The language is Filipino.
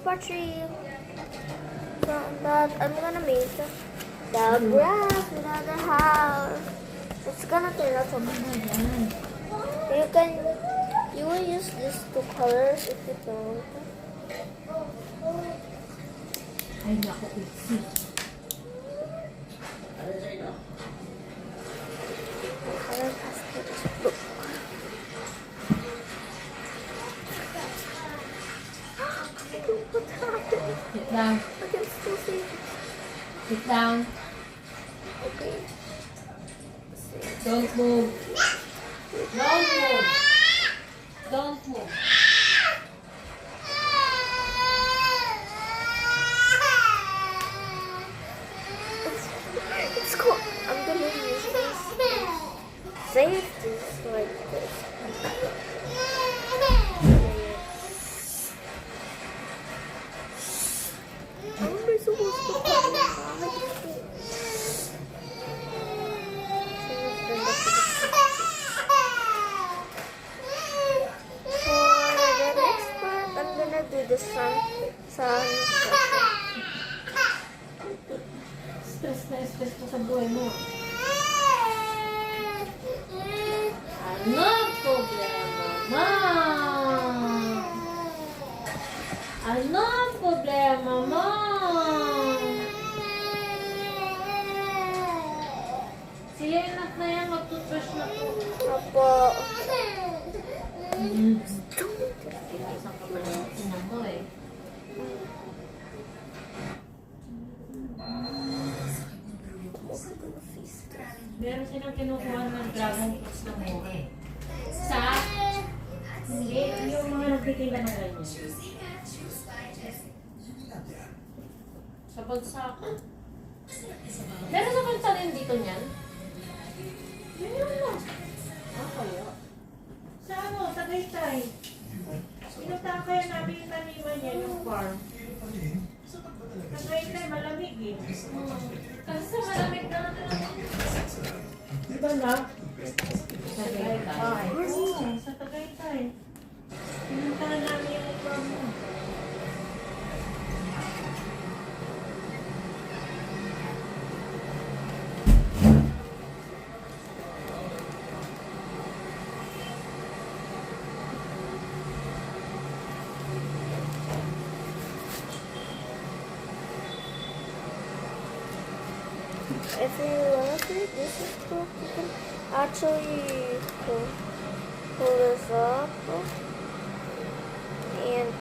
part 3. So that I'm gonna make the grass without the house. It's gonna turn out something. You will use these two colors if you don't. Ay, naku, isi. Color pastel is blue. What happened? Sit down. I can still see it. Sit down. Okay. Don't move. Don't move. Don't move. It's cool. I'm gonna use this. Save this like this. How am I supposed to put For the next part, I'm gonna do the sun. Stress na stress ka sa buhay mo. Ano problema mo? Ano problema mo? Sige, anak na yan. Mag-toothbrush na po. Apo. Isang ka pa ng ina mo eh. Meron silang kinukuha ng dragon fruits na mura. Sa? Hindi, yung mga nagtitinda ng ganyan. Sa Bagsaco. Meron sa bansa rin dito niyan? Meron mo. Ah, kaya. Sa ano, Tagaytay. Pinuntahan kaya namin yung taniman niya, yung farm. Tagaytay, malamig eh. Kasi sa malamig na diba na? Tagaytay. Oo, sa Tagaytay. Pinuntahan namin yung farm mo. If you want to see this is cool, you can actually pull this up and